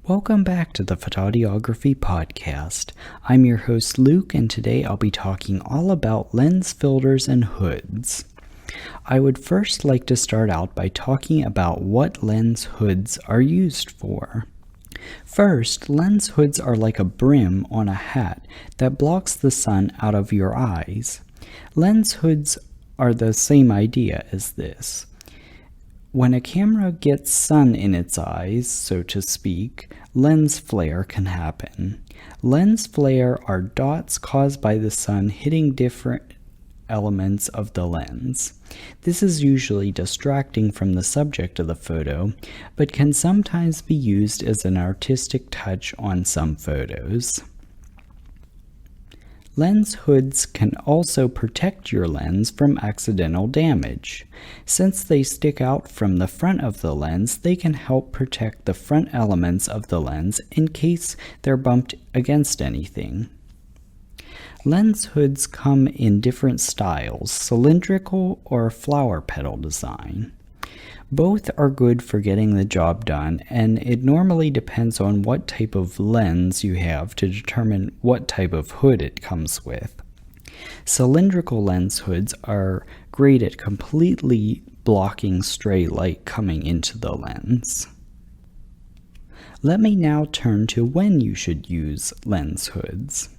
Welcome back to the Photaudiography podcast. I'm your host Luke, and today I'll be talking all about lens filters and hoods. I would first like to start out by talking about what lens hoods are used for. First, lens hoods are like a brim on a hat that blocks the sun out of your eyes. Lens hoods are the same idea as this. When a camera gets sun in its eyes, so to speak, lens flare can happen. Lens flare are dots caused by the sun hitting different elements of the lens. This is usually distracting from the subject of the photo, but can sometimes be used as an artistic touch on some photos. Lens hoods can also protect your lens from accidental damage. Since they stick out from the front of the lens, they can help protect the front elements of the lens in case they're bumped against anything. Lens hoods come in different styles, cylindrical or flower petal design. Both are good for getting the job done, and it normally depends on what type of lens you have to determine what type of hood it comes with. Cylindrical lens hoods are great at completely blocking stray light coming into the lens. Let me now turn to when you should use lens hoods.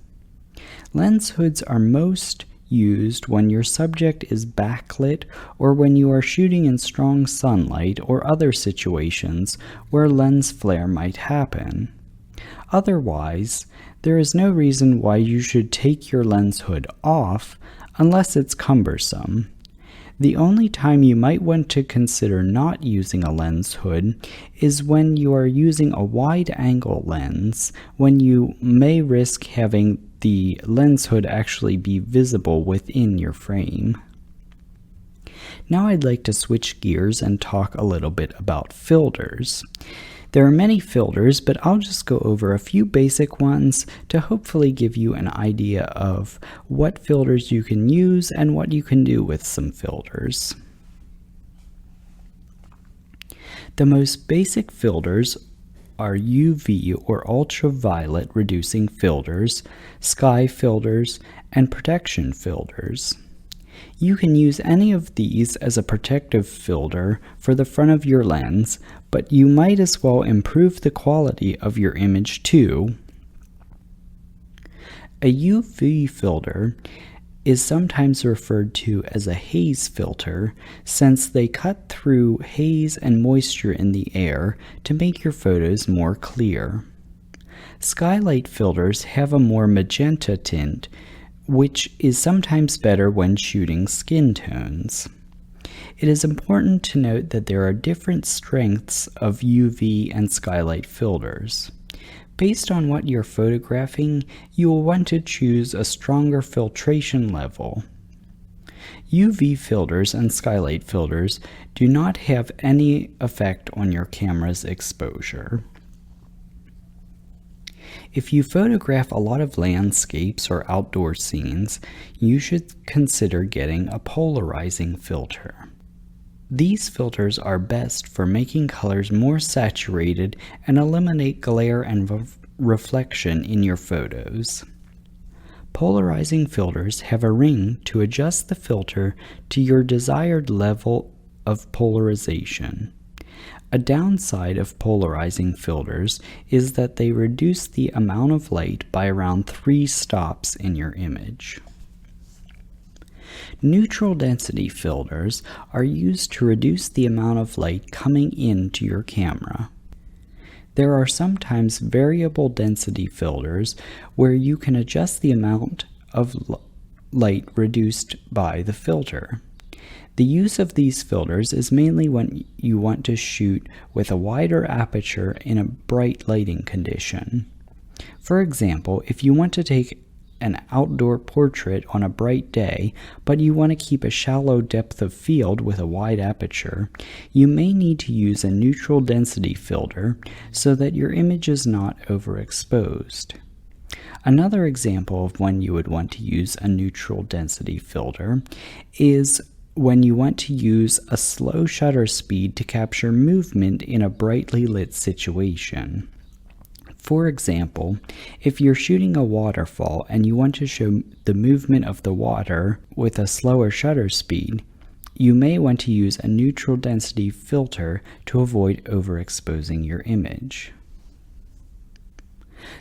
Lens hoods are most used when your subject is backlit or when you are shooting in strong sunlight or other situations where lens flare might happen. Otherwise, there is no reason why you should take your lens hood off unless it's cumbersome. The only time you might want to consider not using a lens hood is when you are using a wide-angle lens, when you may risk having the lens hood actually be visible within your frame. Now I'd like to switch gears and talk a little bit about filters. There are many filters, but I'll just go over a few basic ones to hopefully give you an idea of what filters you can use and what you can do with some filters. The most basic filters are UV or ultraviolet reducing filters, sky filters, and protection filters. You can use any of these as a protective filter for the front of your lens, but you might as well improve the quality of your image too. A UV filter is sometimes referred to as a haze filter since they cut through haze and moisture in the air to make your photos more clear. Skylight filters have a more magenta tint, which is sometimes better when shooting skin tones. It is important to note that there are different strengths of UV and skylight filters. Based on what you're photographing, you will want to choose a stronger filtration level. UV filters and skylight filters do not have any effect on your camera's exposure. If you photograph a lot of landscapes or outdoor scenes, you should consider getting a polarizing filter. These filters are best for making colors more saturated and eliminate glare and reflection in your photos. Polarizing filters have a ring to adjust the filter to your desired level of polarization. A downside of polarizing filters is that they reduce the amount of light by around 3 stops in your image. Neutral density filters are used to reduce the amount of light coming into your camera. There are sometimes variable density filters where you can adjust the amount of light reduced by the filter. The use of these filters is mainly when you want to shoot with a wider aperture in a bright lighting condition. For example, if you want to take an outdoor portrait on a bright day, but you want to keep a shallow depth of field with a wide aperture, you may need to use a neutral density filter so that your image is not overexposed. Another example of when you would want to use a neutral density filter is when you want to use a slow shutter speed to capture movement in a brightly lit situation. For example, if you're shooting a waterfall and you want to show the movement of the water with a slower shutter speed, you may want to use a neutral density filter to avoid overexposing your image.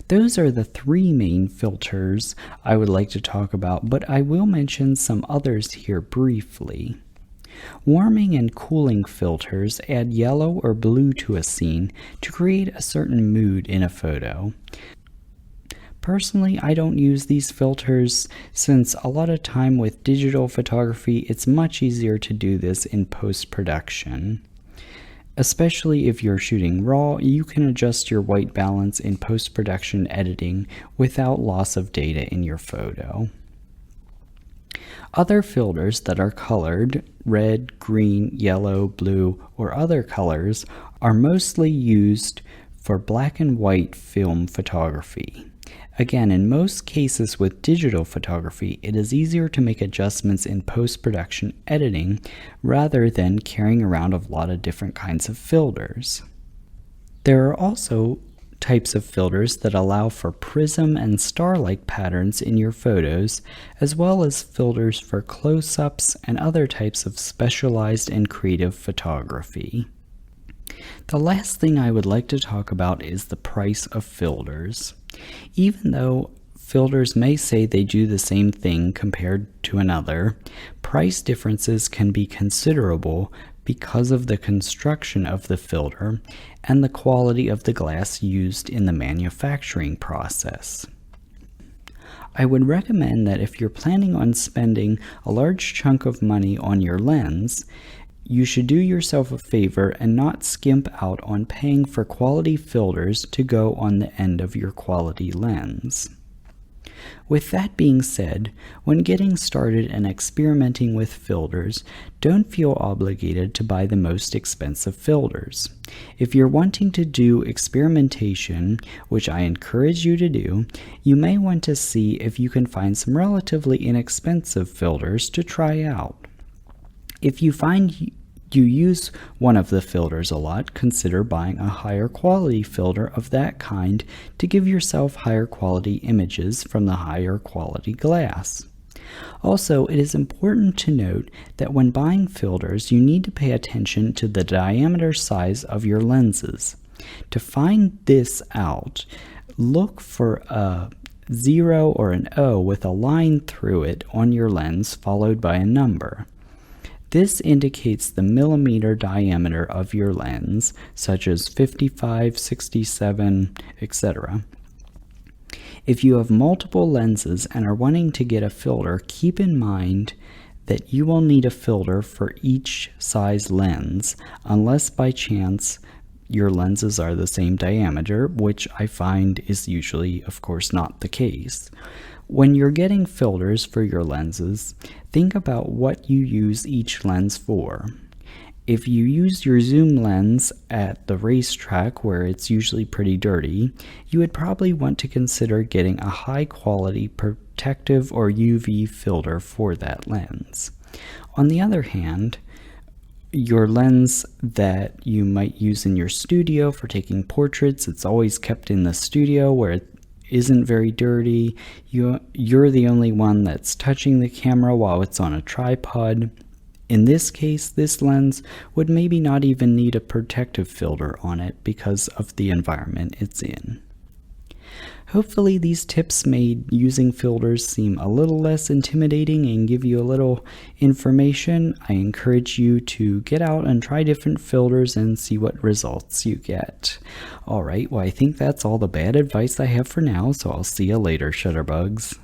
Those are the three main filters I would like to talk about, but I will mention some others here briefly. Warming and cooling filters add yellow or blue to a scene to create a certain mood in a photo. Personally, I don't use these filters since a lot of time with digital photography, it's much easier to do this in post-production. Especially if you're shooting raw, you can adjust your white balance in post-production editing without loss of data in your photo. Other filters that are colored, red, green, yellow, blue, or other colors, are mostly used for black and white film photography. Again, in most cases with digital photography, it is easier to make adjustments in post-production editing rather than carrying around a lot of different kinds of filters. There are also types of filters that allow for prism and star-like patterns in your photos, as well as filters for close-ups and other types of specialized and creative photography. The last thing I would like to talk about is the price of filters. Even though filters may say they do the same thing compared to another, price differences can be considerable because of the construction of the filter and the quality of the glass used in the manufacturing process. I would recommend that if you're planning on spending a large chunk of money on your lens, you should do yourself a favor and not skimp out on paying for quality filters to go on the end of your quality lens. With that being said, when getting started and experimenting with filters, don't feel obligated to buy the most expensive filters. If you're wanting to do experimentation, which I encourage you to do, you may want to see if you can find some relatively inexpensive filters to try out. If you find you use one of the filters a lot, consider buying a higher quality filter of that kind to give yourself higher quality images from the higher quality glass. Also, it is important to note that when buying filters, you need to pay attention to the diameter size of your lenses. To find this out, look for a 0 or an O with a line through it on your lens followed by a number. This indicates the millimeter diameter of your lens, such as 55, 67, etc. If you have multiple lenses and are wanting to get a filter, keep in mind that you will need a filter for each size lens, unless by chance your lenses are the same diameter, which I find is usually, of course, not the case. When you're getting filters for your lenses, think about what you use each lens for. If you use your zoom lens at the racetrack where it's usually pretty dirty, you would probably want to consider getting a high quality protective or UV filter for that lens. On the other hand, your lens that you might use in your studio for taking portraits, it's always kept in the studio where it isn't very dirty. You're the only one that's touching the camera while it's on a tripod. In this case, this lens would maybe not even need a protective filter on it because of the environment it's in. Hopefully these tips made using filters seem a little less intimidating and give you a little information. I encourage you to get out and try different filters and see what results you get. Alright, well I think that's all the bad advice I have for now, so I'll see you later, Shutterbugs.